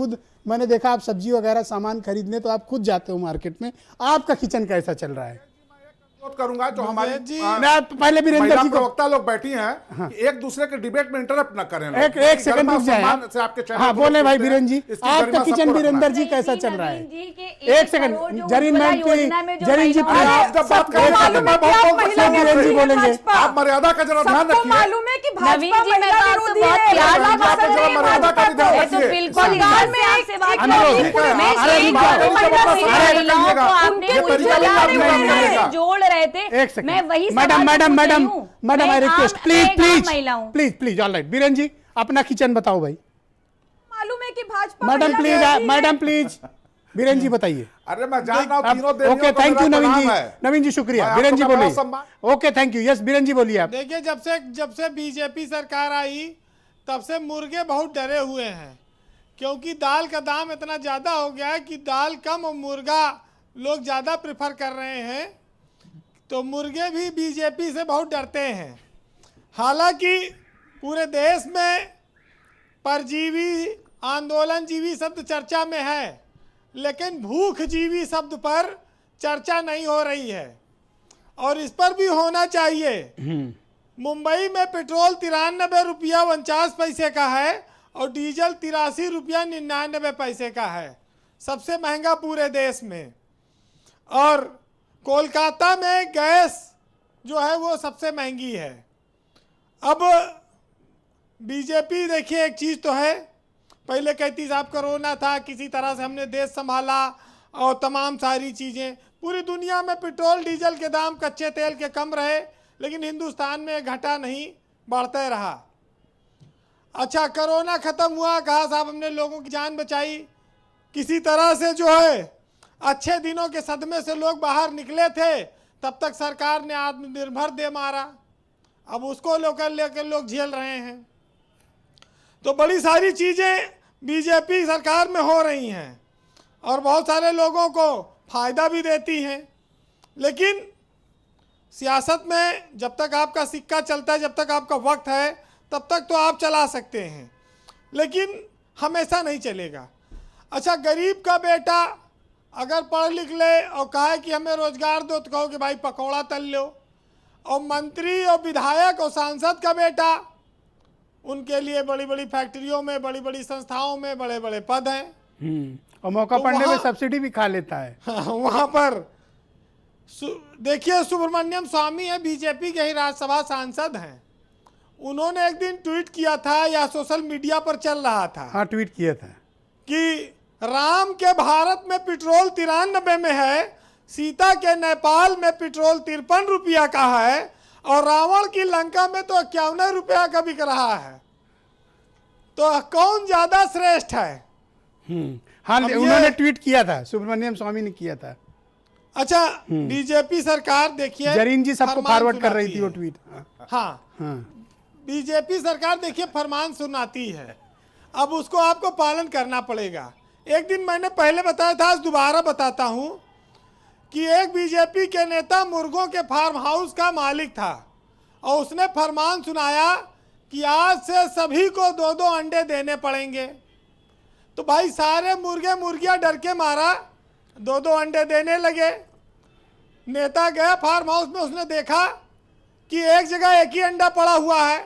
खुद मैंने देखा आप सब्जी वगैरह सामान खरीदने तो आप खुद जाते हो मार्केट में, आपका किचन कैसा चल रहा है? अनुरोध करूंगा जो हमारे मैं पहले वीरेंद्र महिला जी को प्रवक्ता लोग बैठी हैं कि एक दूसरे के डिबेट में इंटरप्ट न करें लोग। एक सेकंड रुक जाए आप। से आपके चैनल हाँ को बोले भाई देखते हैं, वीरेंद्र जी, इसकी आपका गरिमा किचन सबको वीरेंद्र रखना जी है। कैसा चल रहा है? एक एक second, Zareen ma'am please, Zareen ji अरे आप जब बात करें मालूम है मैं कि आप बहुत महिला वीरेंद्र जी बोलेंगे। आप मर्यादा का जरा ध्यान सबको रखिए। मालूम है कि नवीन भाजपा जी, मैं महिला तो आपसे विरोधी बहुत है। प्यार महिला से बात पसंद कर रही नहीं हूँ। मर्यादा का भी ध्यान भाजपा मैं तो रखिए। बिल्कुल बंगाल ईमान में से एक- आपसे बात एक कर रही लड़की हूँ। पूरे मैं अरे एक बात बात करो, महिलाओं अरे को आपने ये उल्टा तरीका नहीं लाने आप वाले करिएगा। से जोड़ रहे थे। एक सेकंड, मैं वही मैडम सवाल मैडम पूछ मैडम रही हूँ। मैडम मैं आई रिक्वेस्ट आम- प्लीज मैं एक आम प्लीज महिला हूँ। Please please all right. Virendra ji अपना किचन बताओ भाई। मालूम है कि भाजपा मैडम महिला प्लीज, विरोधी है। मैडम प्लीज, वीरेंद्र जी बताइए। अरे मैं जान रहा हूं तीनों देवियों ओके को थैंक मेरा यू नवीन जी, प्रणाम है। नवीन जी शुक्रिया। मैं वीरेंद्र जी आपका बड़ा बोलिए। सम्मान- okay thank you. Yes Virendra ji बोलिए आप। देखिए जब से बीजेपी सरकार आई तब से मुर्गे बहुत डरे हुए हैं, क्योंकि दाल का दाम इतना ज़्यादा हो गया है कि दाल कम और मुर्गा लोग ज़्यादा प्रेफर कर रहे हैं, तो मुर्गे भी बीजेपी से बहुत डरते हैं। हालांकि पूरे देश में परजीवी आंदोलनजीवी शब्द चर्चा में है, लेकिन भूखजीवी शब्द पर चर्चा नहीं हो रही है, और इस पर भी होना चाहिए। मुंबई में पेट्रोल 93 रुपया 49 पैसे का है और डीजल 83 रुपया 99 पैसे का है, सबसे महंगा पूरे देश में। और कोलकाता में गैस जो है वो सबसे महंगी है। अब बीजेपी देखिए एक चीज़ तो है, पहले कहती साहब कोरोना था, किसी तरह से हमने देश संभाला और तमाम सारी चीज़ें। पूरी दुनिया में पेट्रोल डीजल के दाम कच्चे तेल के कम रहे, लेकिन हिंदुस्तान में घटा नहीं, बढ़ते रहा। अच्छा कोरोना ख़त्म हुआ, कहा साहब हमने लोगों की जान बचाई, किसी तरह से जो है अच्छे दिनों के सदमे से लोग बाहर निकले थे, तब तक सरकार ने आत्मनिर्भर दे मारा, अब उसको लेकर लोग झेल रहे हैं। तो बड़ी सारी चीज़ें बीजेपी सरकार में हो रही हैं और बहुत सारे लोगों को फ़ायदा भी देती हैं, लेकिन सियासत में जब तक आपका सिक्का चलता है, जब तक आपका वक्त है, तब तक तो आप चला सकते हैं, लेकिन हमेशा नहीं चलेगा। अच्छा गरीब का बेटा अगर पढ़ लिख ले और कहे कि हमें रोज़गार दो, तो कहो कि भाई पकौड़ा तल लो। और मंत्री और विधायक और सांसद का बेटा, उनके लिए बड़ी बड़ी फैक्ट्रियों में, बड़ी बड़ी संस्थाओं में बड़े बड़े पद हैं, और मौका तो पड़ने में वहाँ- सब्सिडी भी खा लेता है। वहाँ पर देखिए सुब्रमण्यम स्वामी है, बीजेपी के ही राज्यसभा सांसद हैं, उन्होंने एक दिन ट्वीट किया था या सोशल मीडिया पर चल रहा था हाँ ट्वीट किया था कि राम के भारत में पेट्रोल 93 में है, सीता के नेपाल में पेट्रोल 53 रुपया का है, और रावण की लंका में तो 51 रुपया का बिक रहा है। तो कौन ज्यादा श्रेष्ठ है? हाँ अब उन्होंने ये- ट्वीट किया था, सुब्रमण्यम स्वामी ने किया था। अच्छा बीजेपी सरकार देखिए, जरीन जी सबको फरमान फॉरवर्ड कर रही सुनाती थी वो है। ट्वीट। हाँ हाँ बीजेपी सरकार देखिए फरमान सुनाती है, अब उसको आपको पालन करना पड़ेगा। एक दिन मैंने पहले बताया था, आज दोबारा बताता हूँ कि एक बीजेपी के नेता मुर्गों के फार्म हाउस का मालिक था और उसने फरमान सुनाया कि आज से सभी को 2-2 अंडे देने पड़ेंगे। तो भाई सारे मुर्गे मुर्गियाँ डर के मारा 2-2 अंडे देने लगे। नेता गया फार्म हाउस में, उसने देखा कि एक जगह एक ही अंडा पड़ा हुआ है,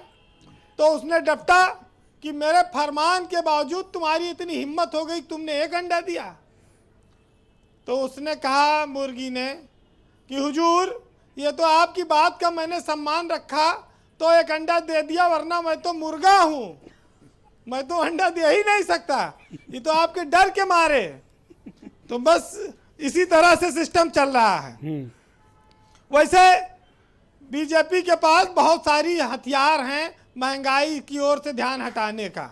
तो उसने डपटा कि मेरे फरमान के बावजूद तुम्हारी इतनी हिम्मत हो गई, तुमने एक अंडा दिया। तो उसने कहा मुर्गी ने कि हुजूर ये तो आपकी बात का मैंने सम्मान रखा तो एक अंडा दे दिया, वरना मैं तो मुर्गा हूँ, मैं तो अंडा दे ही नहीं सकता, ये तो आपके डर के मारे। तो बस इसी तरह से सिस्टम चल रहा है। वैसे बीजेपी के पास बहुत सारी हथियार हैं महंगाई की ओर से ध्यान हटाने का।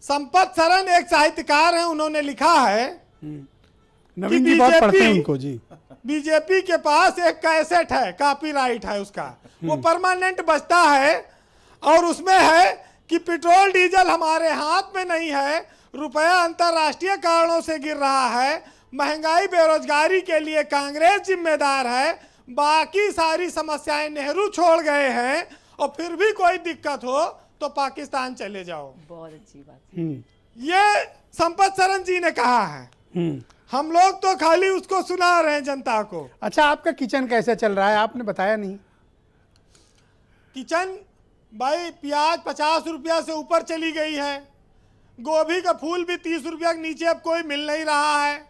संपत सरन एक साहित्यकार हैं, उन्होंने लिखा है नवीन जी बहुत पढ़ते हैं उनको जी। बीजेपी के पास एक कैसेट है, कॉपीराइट है उसका, वो परमानेंट बजता है और उसमें है कि पेट्रोल डीजल हमारे हाथ में नहीं है, रुपया अंतर्राष्ट्रीय कारणों से गिर रहा है, महंगाई बेरोजगारी के लिए कांग्रेस जिम्मेदार है, बाकी सारी समस्याएं नेहरू छोड़ गए हैं, और फिर भी कोई दिक्कत हो तो पाकिस्तान चले जाओ। बहुत अच्छी बात। ये संपत सरन जी ने कहा है। हम लोग तो खाली उसको सुना रहे हैं जनता को। अच्छा, आपका किचन कैसे चल रहा है, आपने बताया नहीं। किचन भाई प्याज 50 रुपया से ऊपर चली गई है, गोभी का फूल भी 30 रुपया के नीचे अब कोई मिल नहीं रहा है,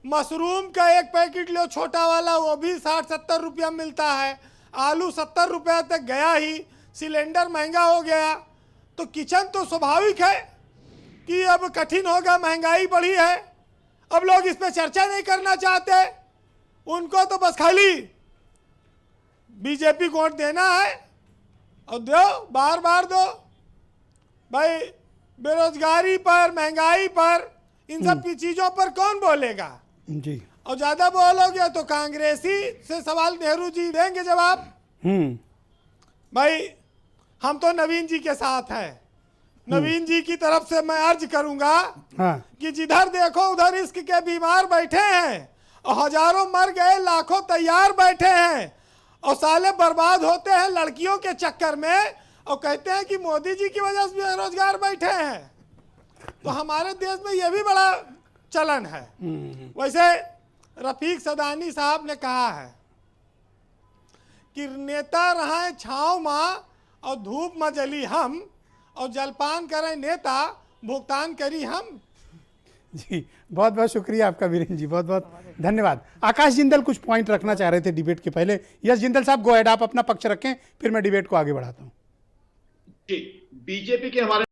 मशरूम का एक पैकेट लो छोटा वाला वो भी 60-70 रुपया मिलता है, आलू 70 रुपया तक गया ही, सिलेंडर महंगा हो गया। तो किचन तो स्वाभाविक है कि अब कठिन होगा, महंगाई बढ़ी है। अब लोग इस पे चर्चा नहीं करना चाहते, उनको तो बस खाली बीजेपी को वोट देना है और दो, बार बार दो भाई। बेरोजगारी पर, महंगाई पर, इन सब की चीजों पर कौन बोलेगा जी। और ज्यादा बोलोगे तो कांग्रेसी से सवाल नेहरू जी देंगे जवाब। भाई हम तो नवीन जी के साथ हैं, नवीन जी की तरफ से मैं अर्ज करूंगा कि जिधर देखो उधर इश्क के बीमार बैठे हैं और हजारों मर गए, लाखों तैयार बैठे हैं और साले बर्बाद होते हैं लड़कियों के चक्कर में और कहते हैं कि मोदी जी की वजह से बेरोजगार बैठे हैं। तो हमारे देश में यह भी बड़ा चलन है। वैसे रफीक सदानी साहब ने कहा है कि नेता रहे छाँव माँ और धूप में जली हम, और जलपान करें नेता भुगतान करी हम। जी, बहुत बहुत शुक्रिया आपका वीरेंद्र जी, बहुत बहुत धन्यवाद। आकाश जिंदल कुछ पॉइंट रखना चाह रहे थे डिबेट के पहले। यस जिंदल साहब, गो अहेड, आप अपना पक्ष रखें, फिर मैं डिबेट को आगे बढ़ाता हूँ। जी, बीजेपी के हमारे